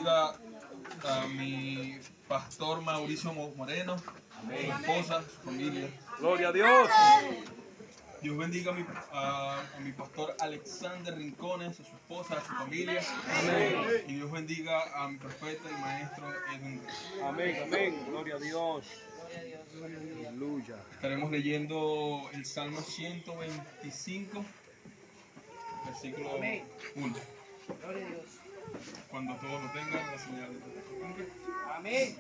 bendiga a mi pastor Mauricio Moreno, su esposa, su familia. Gloria a Dios. Dios bendiga a mi pastor Alexander Rincones, a su esposa, a su familia. Amén. Y Dios bendiga a mi profeta y maestro Edwin. Amén, amén. Gloria a Dios. Aleluya. Estaremos leyendo el Salmo 125, versículo 1. Gloria a Dios. Cuando todos lo tengan, la señal de Amén.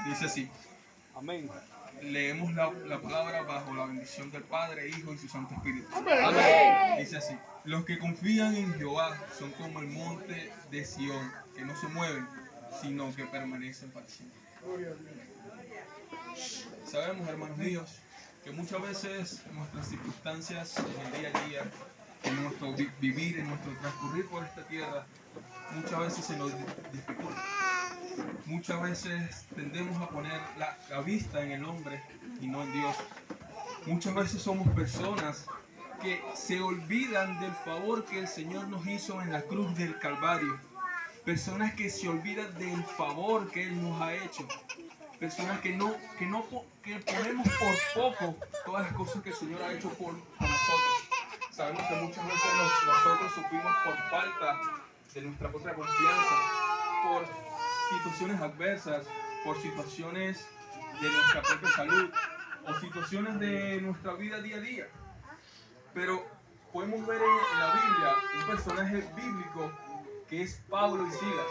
dice así. Amén. Leemos la palabra bajo la bendición del Padre, Hijo y su Santo Espíritu. Amén. Dice así: los que confían en Jehová son como el monte de Sión, que no se mueven, sino que permanecen para siempre. Sabemos, hermanos míos, que muchas veces nuestras circunstancias en el día a día, en nuestro vivir, en nuestro transcurrir por esta tierra, muchas veces se nos dificulta. Muchas veces tendemos a poner la vista en el hombre y no en Dios. Muchas veces somos personas que se olvidan del favor que el Señor nos hizo en la cruz del Calvario. Personas que se olvidan del favor que Él nos ha hecho. Personas que ponemos por poco todas las cosas que el Señor ha hecho por nosotros. Sabemos que muchas veces nosotros sufrimos por falta de nuestra propia confianza, por situaciones adversas, por situaciones de nuestra propia salud o situaciones de nuestra vida día a día. Pero podemos ver en la Biblia un personaje bíblico que es Pablo y Silas.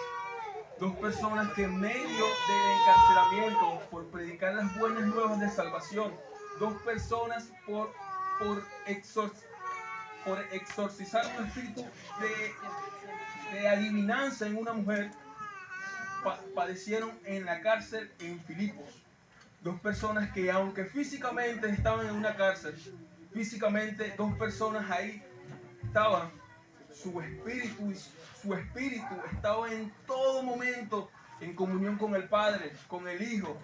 Dos personas que en medio del encarcelamiento por predicar las buenas nuevas de salvación, dos personas por exorcizar un espíritu de adivinanza en una mujer, padecieron en la cárcel en Filipos. Dos personas que, aunque físicamente estaban en una cárcel, físicamente dos personas ahí estaban, su espíritu estaba en todo momento en comunión con el Padre, con el Hijo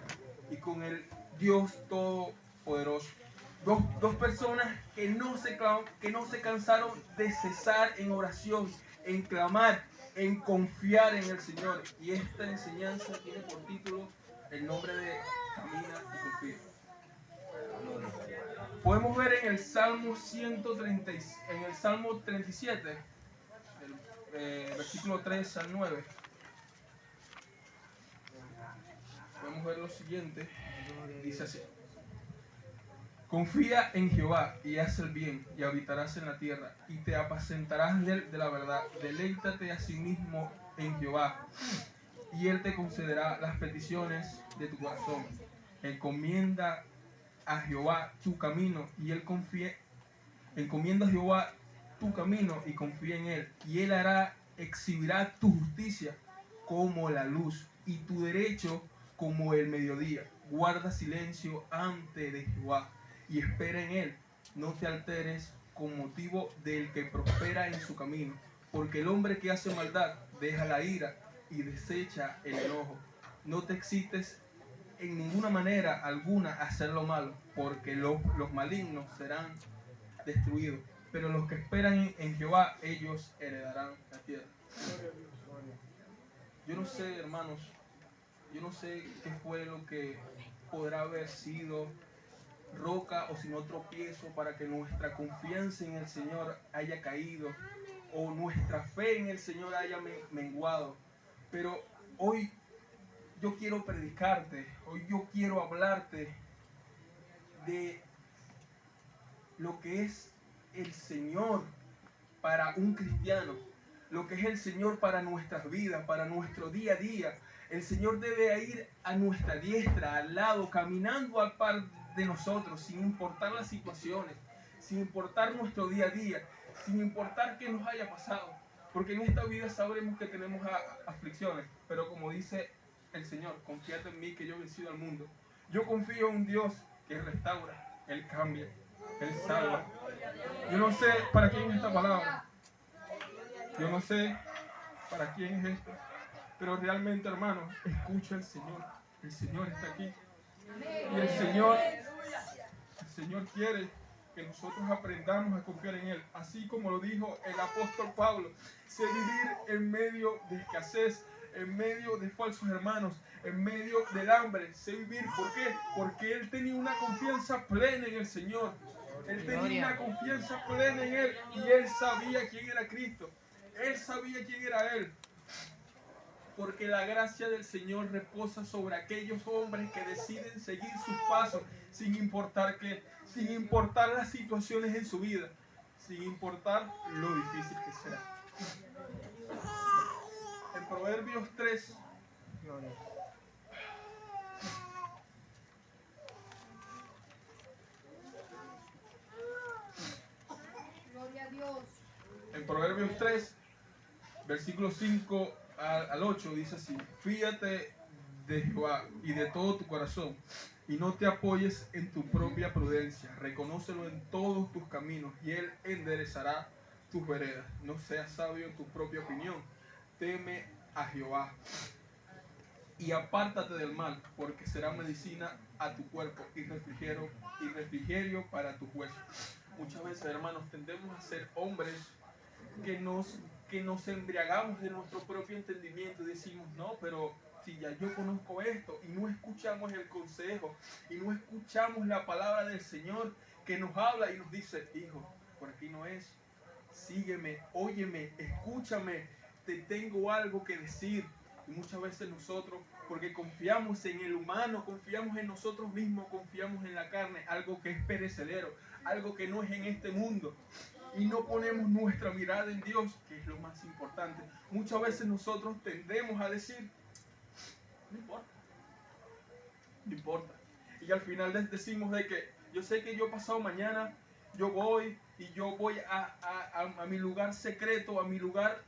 y con el Dios Todopoderoso. Dos personas que no se cansaron de cesar en oración, en clamar, en confiar en el Señor. Y esta enseñanza tiene por título el nombre de Camina y Confía. Podemos ver en el Salmo 37, versículo 3 al 9. Podemos ver lo siguiente. Dice así: confía en Jehová y haz el bien, y habitarás en la tierra, y te apacentarás de la verdad. Deleítate a sí mismo en Jehová, y Él te concederá las peticiones de tu corazón. Encomienda a Jehová tu camino, y encomienda a Jehová tu camino y confía en Él, y Él exhibirá tu justicia como la luz, y tu derecho como el mediodía. Guarda silencio ante de Jehová y espera en Él. No te alteres con motivo del que prospera en su camino, porque el hombre que hace maldad deja la ira y desecha el enojo. No te excites en ninguna manera alguna a hacer lo malo, porque los malignos serán destruidos, pero los que esperan en Jehová, ellos heredarán la tierra. Yo no sé, hermanos, yo no sé qué fue lo que podrá haber sido roca o sino tropiezo para que nuestra confianza en el Señor haya caído o nuestra fe en el Señor haya menguado. Pero hoy yo quiero predicarte, hoy yo quiero hablarte de lo que es el Señor para un cristiano, lo que es el Señor para nuestras vidas, para nuestro día a día. El Señor debe ir a nuestra diestra, al lado, caminando al par de nosotros, sin importar las situaciones, sin importar nuestro día a día, sin importar qué nos haya pasado. Porque en esta vida sabremos que tenemos aflicciones, pero como dice el Señor, confiad en mí que yo he vencido al mundo. Yo confío en un Dios que restaura, Él cambia, Él salva. Yo no sé para quién es esta palabra. Yo no sé para quién es esto. Pero realmente, hermano, escucha al Señor. El Señor está aquí. Y el Señor quiere que nosotros aprendamos a confiar en Él, así como lo dijo el apóstol Pablo. Sé vivir en medio de escasez, en medio de falsos hermanos, en medio del hambre. Sé vivir, ¿por qué? Porque Él tenía una confianza plena en el Señor. Él tenía una confianza plena en Él y Él sabía quién era Cristo. Él sabía quién era Él. Porque la gracia del Señor reposa sobre aquellos hombres que deciden seguir sus pasos sin importar qué, sin importar las situaciones en su vida, sin importar lo difícil que sea. En Proverbios 3, Gloria a Dios. en Proverbios 3, versículo 5 al 8 dice así: fíjate de Jehová y de todo tu corazón, y no te apoyes en tu propia prudencia. Reconócelo en todos tus caminos, y Él enderezará tus veredas. No seas sabio en tu propia opinión. Teme a Jehová y apártate del mal, porque será medicina a tu cuerpo y refrigerio para tus huesos. Muchas veces, hermanos, tendemos a ser hombres que nos embriagamos de nuestro propio entendimiento y decimos, no, pero si ya yo conozco esto, y no escuchamos el consejo y no escuchamos la palabra del Señor que nos habla y nos dice, hijo, por aquí no es, sígueme, óyeme, escúchame, te tengo algo que decir. Y muchas veces nosotros, porque confiamos en el humano, confiamos en nosotros mismos, confiamos en la carne, algo que es perecedero, algo que no es en este mundo, y no ponemos nuestra mirada en Dios, que es lo más importante. Muchas veces nosotros tendemos a decir, no importa, no importa. Y al final les decimos de que yo sé que yo pasado mañana, yo voy a mi lugar secreto, a mi lugar,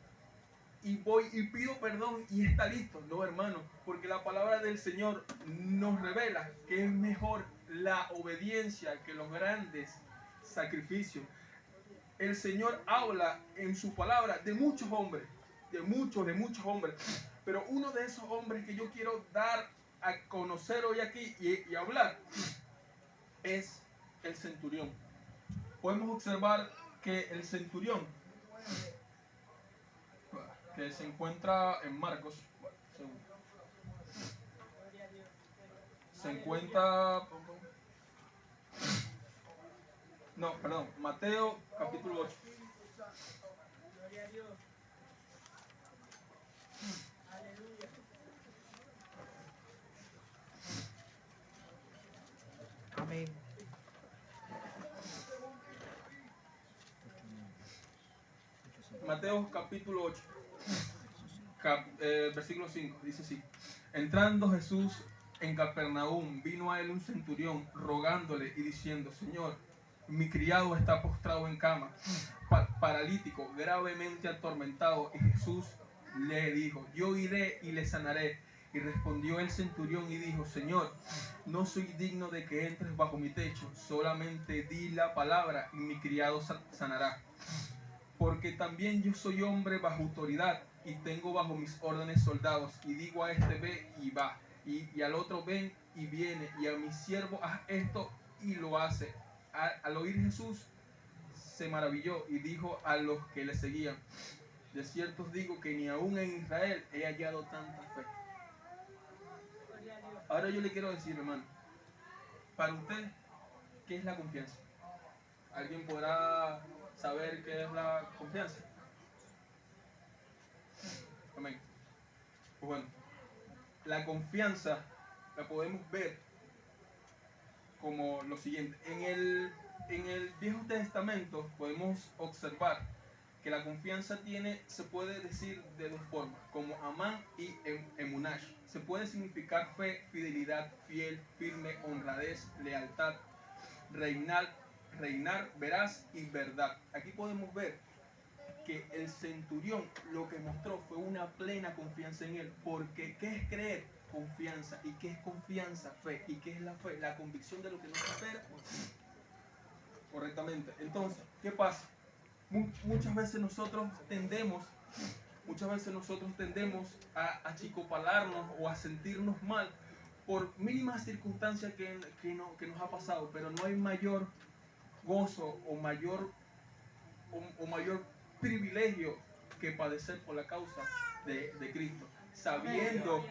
y voy y pido perdón y está listo. No, hermano, porque la palabra del Señor nos revela que es mejor la obediencia que los grandes sacrificios. El Señor habla en su palabra de muchos hombres, de muchos hombres, pero uno de esos hombres que yo quiero dar a conocer hoy aquí y hablar es el centurión. Podemos observar que el centurión, que se encuentra en Marcos, se encuentra, no, perdón, Mateo capítulo 8. Amén. Mateo capítulo 8, versículo 5, dice así: entrando Jesús en Capernaum, vino a él un centurión rogándole y diciendo, Señor, mi criado está postrado en cama, paralítico, gravemente atormentado. Y Jesús le dijo, yo iré y le sanaré. Y respondió el centurión y dijo, Señor, no soy digno de que entres bajo mi techo, solamente di la palabra y mi criado sanará. Porque también yo soy hombre bajo autoridad y tengo bajo mis órdenes soldados, y digo a este ve y va, y al otro ven y viene, y a mi siervo haz esto y lo hace. Al oír Jesús se maravilló y dijo a los que le seguían, de cierto os digo que ni aún en Israel he hallado tanta fe. Ahora yo le quiero decir, hermano, para usted, ¿qué es la confianza? ¿Alguien podrá saber qué es la confianza? Amén. Pues bueno, la confianza la podemos ver como lo siguiente. En el Viejo Testamento podemos observar que la confianza se puede decir de dos formas, como amán y emunash. Se puede significar fe, fidelidad, fiel, firme, honradez, lealtad, reinar, veraz y verdad. Aquí podemos ver que el centurión lo que mostró fue una plena confianza en él, porque ¿qué es creer? Confianza. ¿Y qué es confianza? Fe. ¿Y qué es la fe? La convicción de lo que no se espera. Correctamente. Entonces, ¿qué pasa? Muchas veces nosotros tendemos a achicopalarnos o a sentirnos mal por mínimas circunstancias que nos ha pasado, pero no hay mayor gozo o mayor privilegio que padecer por la causa de Cristo, sabiendo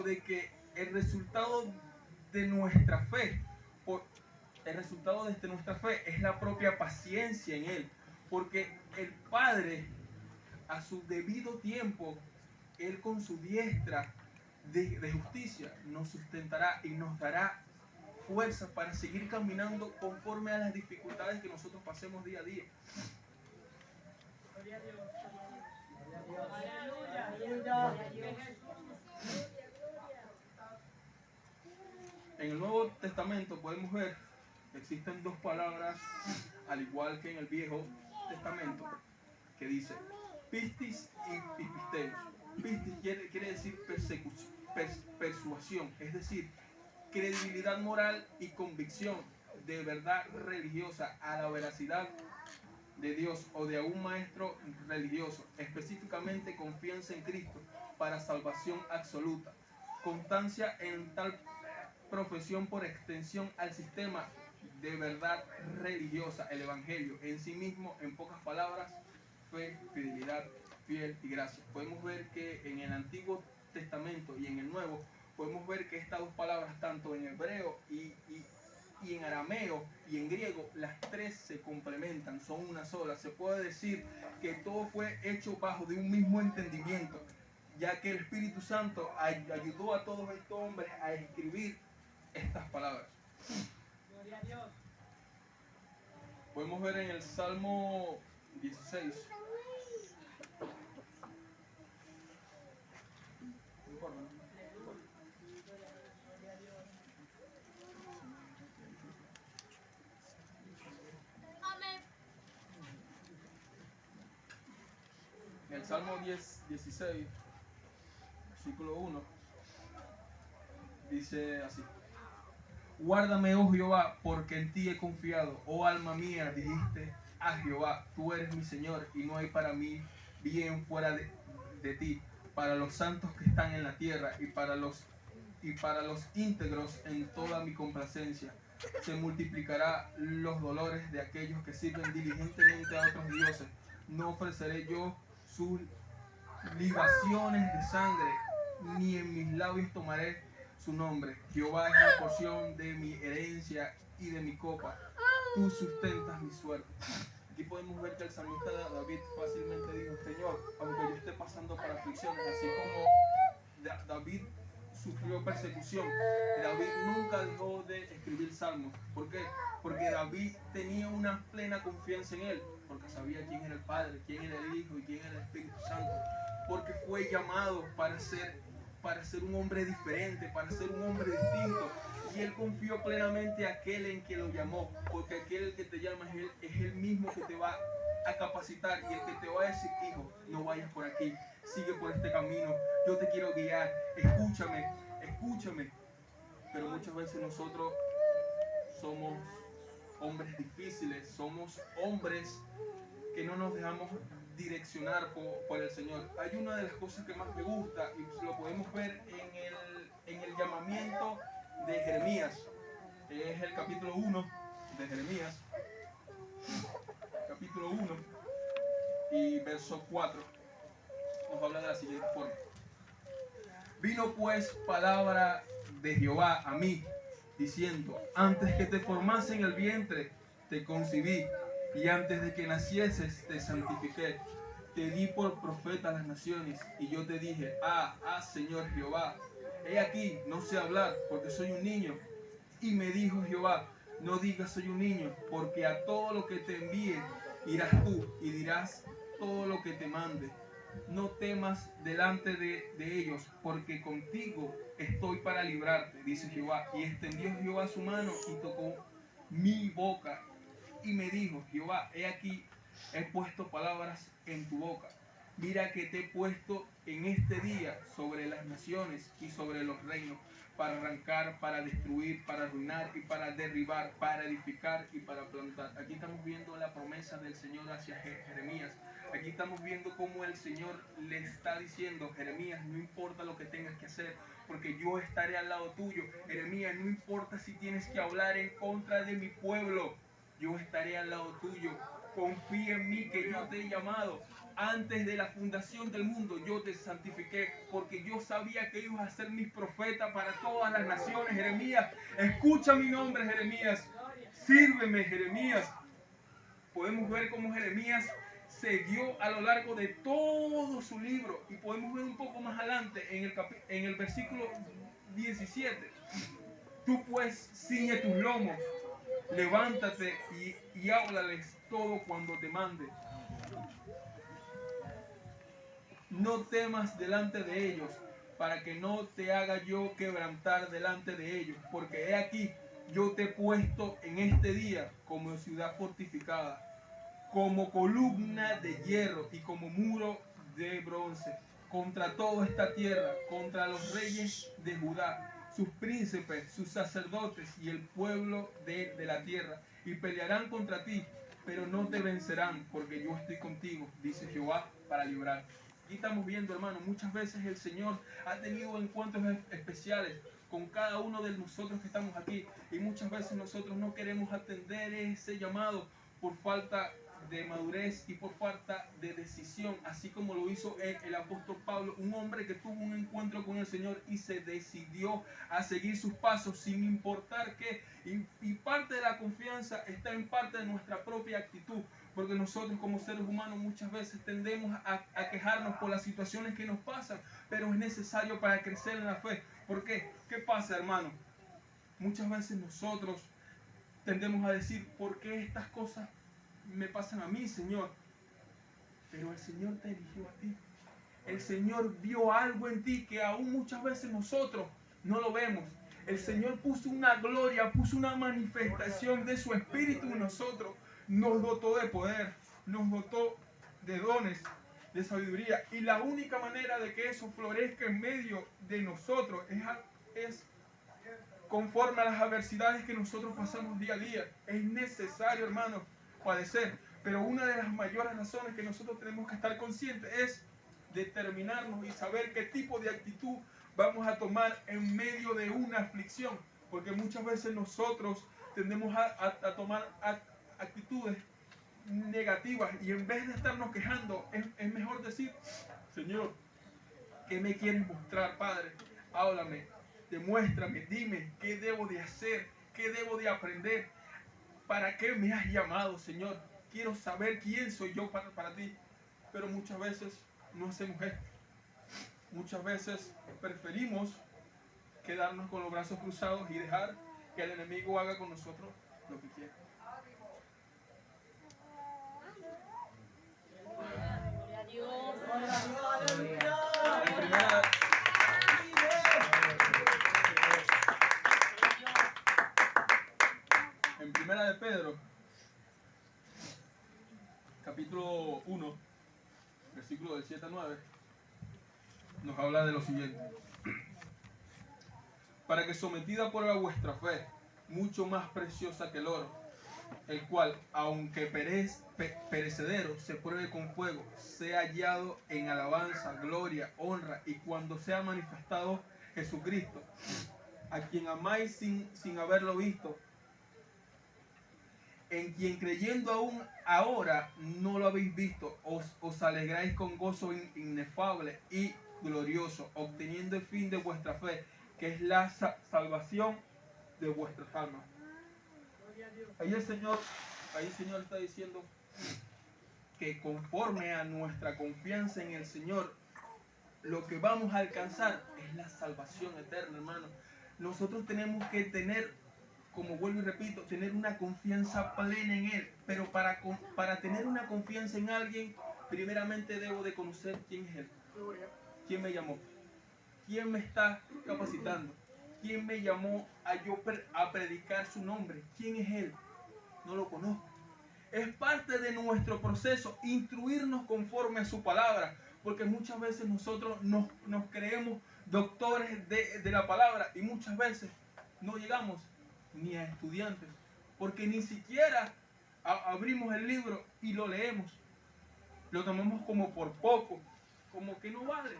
de que el resultado de nuestra fe, el resultado de nuestra fe es la propia paciencia en Él, porque el Padre a su debido tiempo, Él con su diestra de justicia nos sustentará y nos dará fuerza para seguir caminando conforme a las dificultades que nosotros pasemos día a día. En el Nuevo Testamento podemos ver que existen dos palabras, al igual que en el Viejo Testamento, que dice pistis y pisteos. Pistis quiere decir persuasión, es decir, credibilidad moral y convicción de verdad religiosa a la veracidad de Dios o de un maestro religioso, específicamente confianza en Cristo para salvación absoluta, constancia en tal profesión por extensión al sistema de verdad religiosa, el Evangelio en sí mismo, en pocas palabras, fe, fidelidad, fiel y gracia. Podemos ver que en el Antiguo Testamento y en el Nuevo, podemos ver que estas dos palabras, tanto en hebreo y en arameo y en griego, las tres se complementan, son una sola. Se puede decir que todo fue hecho bajo de un mismo entendimiento, ya que el Espíritu Santo ayudó a todos estos hombres a escribir estas palabras. Gloria a Dios. Podemos ver en el Salmo 16. En el Salmo 16, versículo 1, dice así: guárdame, oh Jehová, porque en ti he confiado. Oh alma mía, dijiste a Jehová, tú eres mi Señor, y no hay para mí bien fuera de ti. Para los santos que están en la tierra y para los íntegros en toda mi complacencia. Se multiplicará los dolores de aquellos que sirven diligentemente a otros dioses. No ofreceré yo sus libaciones de sangre, ni en mis labios tomaré su nombre. Jehová es la porción de mi herencia y de mi copa. Tú sustentas mi suerte. Aquí podemos ver que el salmista David fácilmente dijo: Señor, aunque yo esté pasando por aflicciones, así como David sufrió persecución, David nunca dejó de escribir salmos. ¿Por qué? Porque David tenía una plena confianza en él, porque sabía quién era el Padre, quién era el Hijo y quién era el Espíritu Santo, porque fue llamado para ser un hombre diferente, para ser un hombre distinto. Y él confió plenamente a aquel en que lo llamó, porque aquel que te llama es el mismo que te va a capacitar y el que te va a decir: hijo, no vayas por aquí, sigue por este camino, yo te quiero guiar, escúchame. Pero muchas veces nosotros somos hombres difíciles, somos hombres que no nos dejamos direccionar por el Señor. Hay una de las cosas que más me gusta y lo podemos ver en el llamamiento de Jeremías. Es el capítulo 1 de Jeremías, capítulo 1 y verso 4. Nos habla de la siguiente forma: vino pues palabra de Jehová a mí, diciendo: antes que te formase en el vientre, te concebí, y antes de que nacieses, te santifiqué. Te di por profeta a las naciones, y yo te dije: Señor Jehová, he aquí, no sé hablar, porque soy un niño. Y me dijo Jehová: no digas soy un niño, porque a todo lo que te envíe irás tú, y dirás todo lo que te mande. No temas delante de ellos, porque contigo estoy para librarte, dice Jehová. Y extendió Jehová su mano y tocó mi boca, y me dijo Jehová: he aquí, he puesto palabras en tu boca. Mira que te he puesto en este día sobre las naciones y sobre los reinos, para arrancar, para destruir, para arruinar y para derribar, para edificar y para plantar. Aquí estamos viendo la promesa del Señor hacia Jeremías. Aquí estamos viendo cómo el Señor le está diciendo: Jeremías, no importa lo que tengas que hacer, porque yo estaré al lado tuyo. Jeremías, no importa si tienes que hablar en contra de mi pueblo, yo estaré al lado tuyo. Confía en mí que yo te he llamado. Antes de la fundación del mundo yo te santifiqué, porque yo sabía que ibas a ser mi profeta para todas las naciones. Jeremías, escucha mi nombre, Jeremías. Sírveme, Jeremías. Podemos ver cómo Jeremías se dio a lo largo de todo su libro, y podemos ver un poco más adelante en el versículo 17. Tú pues ciñe tus lomos, levántate y háblales todo cuando te mande. No temas delante de ellos, para que no te haga yo quebrantar delante de ellos, porque he aquí, yo te he puesto en este día como ciudad fortificada, como columna de hierro y como muro de bronce, contra toda esta tierra, contra los reyes de Judá, sus príncipes, sus sacerdotes y el pueblo de la tierra, y pelearán contra ti, pero no te vencerán, porque yo estoy contigo, dice Jehová, para librar. Aquí estamos viendo, hermano, muchas veces el Señor ha tenido encuentros especiales con cada uno de nosotros que estamos aquí, y muchas veces nosotros no queremos atender ese llamado por falta de madurez y por falta de decisión, así como lo hizo el apóstol Pablo, un hombre que tuvo un encuentro con el Señor y se decidió a seguir sus pasos sin importar qué. Y parte de la confianza está en parte de nuestra propia actitud, porque nosotros como seres humanos muchas veces tendemos a quejarnos por las situaciones que nos pasan, pero es necesario para crecer en la fe. ¿Por qué? ¿Qué pasa, hermano? Muchas veces nosotros tendemos a decir, ¿por qué estas cosas me pasan a mí, Señor? Pero el Señor te eligió a ti. El Señor vio algo en ti que aún muchas veces nosotros no lo vemos. El Señor puso una gloria, puso una manifestación de su Espíritu en nosotros. Nos dotó de poder, nos dotó de dones, de sabiduría. Y la única manera de que eso florezca en medio de nosotros es conforme a las adversidades que nosotros pasamos día a día. Es necesario, hermano, padecer. Pero una de las mayores razones que nosotros tenemos que estar conscientes es determinarnos y saber qué tipo de actitud vamos a tomar en medio de una aflicción. Porque muchas veces nosotros tendemos a tomar actitudes negativas, y en vez de estarnos quejando, es mejor decir, Señor, ¿qué me quieres mostrar, Padre? Háblame, demuéstrame, dime qué debo de hacer, qué debo de aprender, para qué me has llamado, Señor. Quiero saber quién soy yo para ti. Pero muchas veces no hacemos esto. Muchas veces preferimos quedarnos con los brazos cruzados y dejar que el enemigo haga con nosotros lo que quiera. Gloria a Dios. En primera de Pedro, capítulo 1, versículo del 7 a 9, nos habla de lo siguiente. Para que sometida por vuestra fe, mucho más preciosa que el oro, el cual, aunque perecedero, se pruebe con fuego, sea hallado en alabanza, gloria, honra, y cuando sea manifestado Jesucristo, a quien amáis sin haberlo visto, en quien creyendo aún ahora no lo habéis visto, os alegráis con gozo inefable y glorioso, obteniendo el fin de vuestra fe, que es la salvación de vuestras almas. Ahí el Señor está diciendo que conforme a nuestra confianza en el Señor, lo que vamos a alcanzar es la salvación eterna, hermano. Nosotros tenemos que tener, como vuelvo y repito, tener una confianza plena en Él. Pero para tener una confianza en alguien, primeramente debo de conocer quién es Él. ¿Quién me llamó? ¿Quién me está capacitando? ¿Quién me llamó a predicar su nombre? ¿Quién es Él? No lo conozco. Es parte de nuestro proceso instruirnos conforme a su palabra, porque muchas veces nosotros nos creemos doctores de la palabra, y muchas veces no llegamos ni a estudiantes, porque ni siquiera abrimos el libro y lo leemos. Lo tomamos como por poco, como que no vale.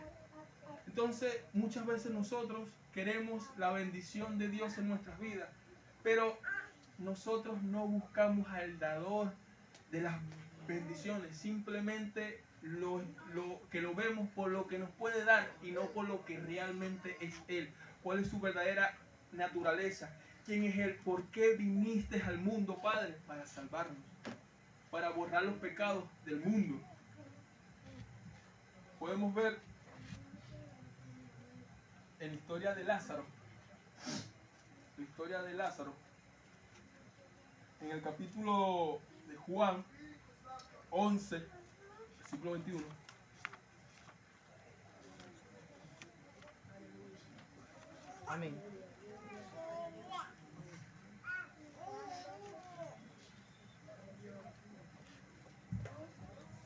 Entonces muchas veces nosotros queremos la bendición de Dios en nuestras vidas, pero nosotros no buscamos al dador de las bendiciones, simplemente que lo vemos por lo que nos puede dar y no por lo que realmente es Él. ¿Cuál es su verdadera naturaleza? ¿Quién es Él? ¿Por qué viniste al mundo, Padre? Para salvarnos, para borrar los pecados del mundo. Podemos ver en la historia de Lázaro, en el capítulo de Juan 11, versículo 21. Amén.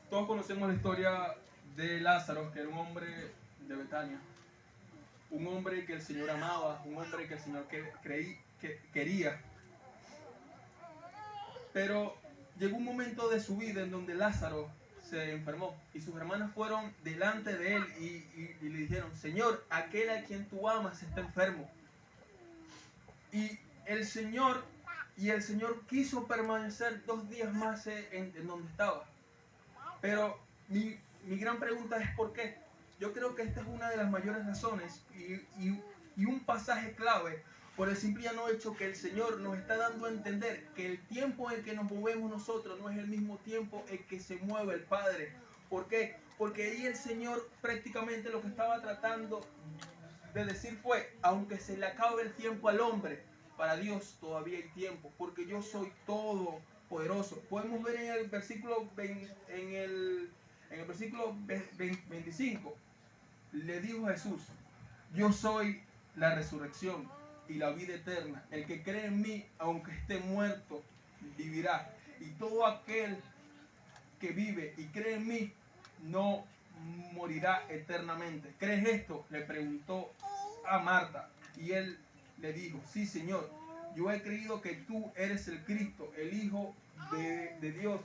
Todos conocemos la historia de Lázaro, que era un hombre de Betania, un hombre que el Señor amaba, un hombre que el Señor quería. Pero llegó un momento de su vida en donde Lázaro se enfermó y sus hermanas fueron delante de él y le dijeron: Señor, aquel a quien tú amas está enfermo. Y el Señor quiso permanecer 2 días más en donde estaba. Pero mi gran pregunta es ¿por qué? Yo creo que esta es una de las mayores razones y un pasaje clave por el simple hecho que el Señor nos está dando a entender que el tiempo en que nos movemos nosotros no es el mismo tiempo en que se mueve el Padre. ¿Por qué? Porque ahí el Señor prácticamente lo que estaba tratando de decir fue: aunque se le acabe el tiempo al hombre, para Dios todavía hay tiempo, porque yo soy todopoderoso. Podemos ver en el versículo 25, le dijo Jesús: yo soy la resurrección y la vida eterna. El que cree en mí, aunque esté muerto, vivirá. Y todo aquel que vive y cree en mí, no morirá eternamente. ¿Crees esto?, le preguntó a Marta. Y él le dijo: sí, Señor, yo he creído que tú eres el Cristo, el Hijo de Dios,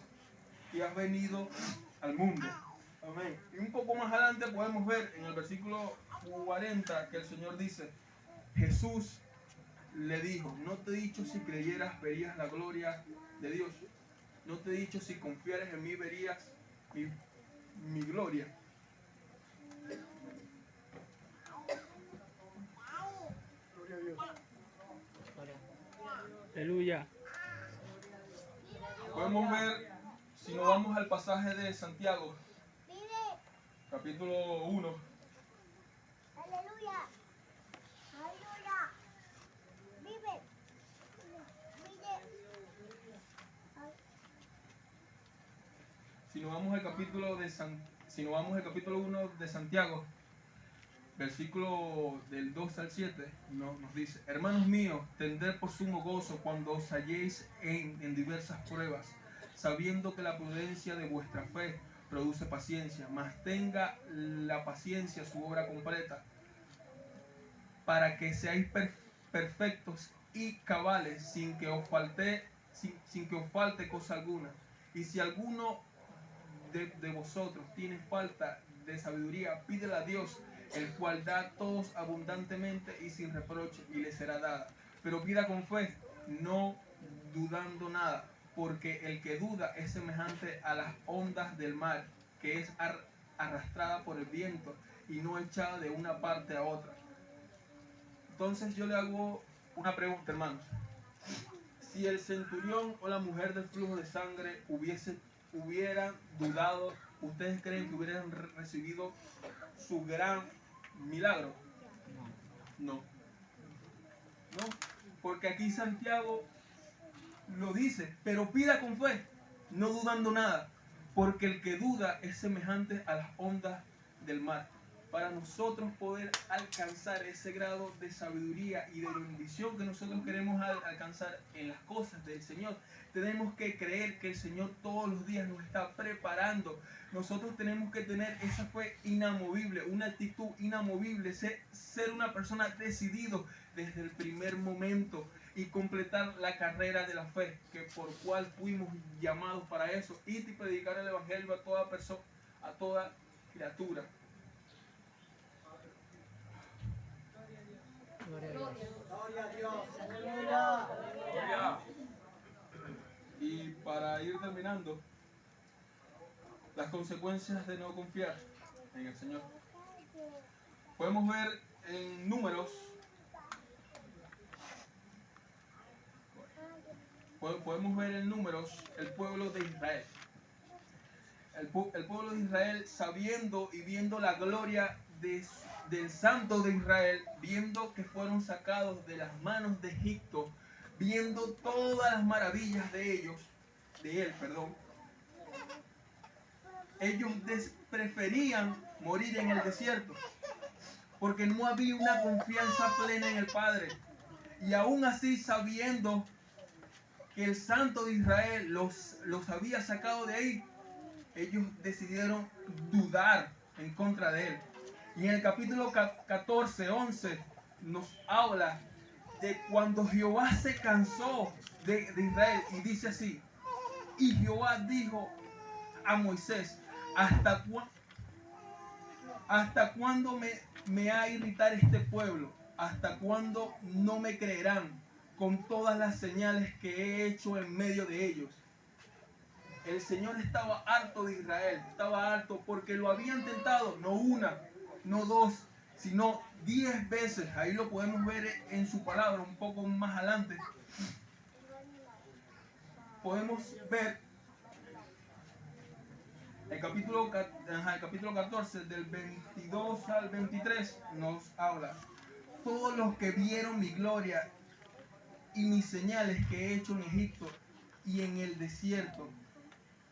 y has venido al mundo. Amén. Y un poco más adelante podemos ver en el versículo 40 que el Señor dice: Jesús le dijo: no te he dicho si creyeras verías la gloria de Dios. No te he dicho si confiaras en mí verías mi gloria. Gloria a Dios. Aleluya. Podemos ver, si nos vamos al pasaje de Santiago, capítulo 1, Aleluya. Aleluya. Vive. si nos vamos al capítulo 1 de Santiago, versículo del 2 al 7, nos dice: hermanos míos, tended por sumo gozo cuando os halléis en diversas pruebas, sabiendo que la prudencia de vuestra fe produce paciencia, mas tenga la paciencia su obra completa, para que seáis perfectos y cabales, sin que os falte cosa alguna. Y si alguno de vosotros tiene falta de sabiduría, pídela a Dios, el cual da a todos abundantemente y sin reproche, y le será dada. Pero pida con fe, no dudando nada, porque el que duda es semejante a las ondas del mar, que es arrastrada por el viento y no echada de una parte a otra. Entonces yo le hago una pregunta, hermanos. Si el centurión o la mujer del flujo de sangre hubieran dudado, ¿ustedes creen que hubieran recibido su gran milagro? No. No, porque aquí Santiago lo dice: pero pida con fe, no dudando nada, porque el que duda es semejante a las ondas del mar. Para nosotros poder alcanzar ese grado de sabiduría y de bendición que nosotros queremos alcanzar en las cosas del Señor, tenemos que creer que el Señor todos los días nos está preparando. Nosotros tenemos que tener esa fe inamovible, una actitud inamovible, ser una persona decidido desde el primer momento y completar la carrera de la fe, que por cual fuimos llamados para eso, y predicar el evangelio a toda persona, a toda criatura. Gloria a Dios. Gloria a Dios. Aleluya. Gloria. Y para ir terminando, las consecuencias de no confiar en el Señor. Podemos ver en Números, el pueblo de Israel. El pueblo de Israel, sabiendo y viendo la gloria del Santo de Israel, viendo que fueron sacados de las manos de Egipto, viendo todas las maravillas de él, ellos preferían morir en el desierto, porque no había una confianza plena en el Padre. Y aún así, sabiendo que el Santo de Israel los había sacado de ahí, ellos decidieron dudar en contra de él. Y en el capítulo 14, 11 nos habla de cuando Jehová se cansó de Israel, y dice así: y Jehová dijo a Moisés: ¿hasta cuándo me ha irritar este pueblo? ¿Hasta cuándo no me creerán con todas las señales que he hecho en medio de ellos? El Señor estaba harto de Israel, estaba harto porque lo habían tentado, no una, no dos, sino 10 veces. Ahí lo podemos ver en su palabra un poco más adelante. Podemos ver el capítulo 14, del 22 al 23, nos habla: todos los que vieron mi gloria y mis señales que he hecho en Egipto y en el desierto,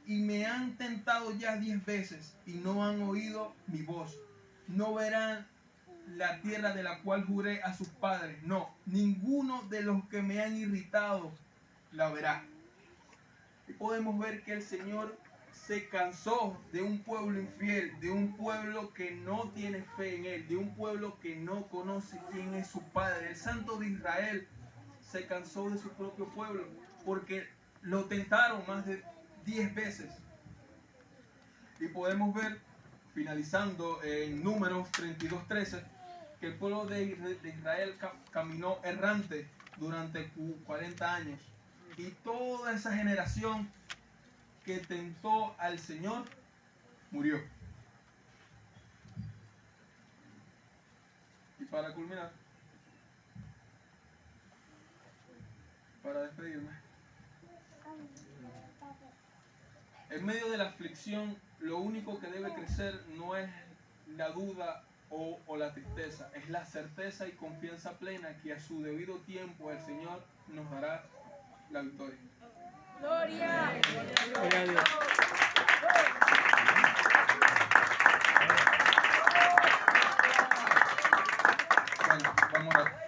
y me han tentado ya 10 veces y no han oído mi voz, no verán la tierra de la cual juré a sus padres. No, ninguno de los que me han irritado la verá. Y podemos ver que el Señor se cansó de un pueblo infiel, de un pueblo que no tiene fe en Él, de un pueblo que no conoce quién es su Padre. El Santo de Israel se cansó de su propio pueblo porque lo tentaron más de 10 veces. Y podemos ver, finalizando en Números 32:13, que el pueblo de Israel caminó errante durante 40 años. Y toda esa generación que tentó al Señor murió. Y para culminar, para despedirme, en medio de la aflicción, lo único que debe crecer no es la duda o la tristeza, es la certeza y confianza plena que a su debido tiempo el Señor nos dará la victoria. Gloria. Gloria a Dios. Bueno, vamos a orar.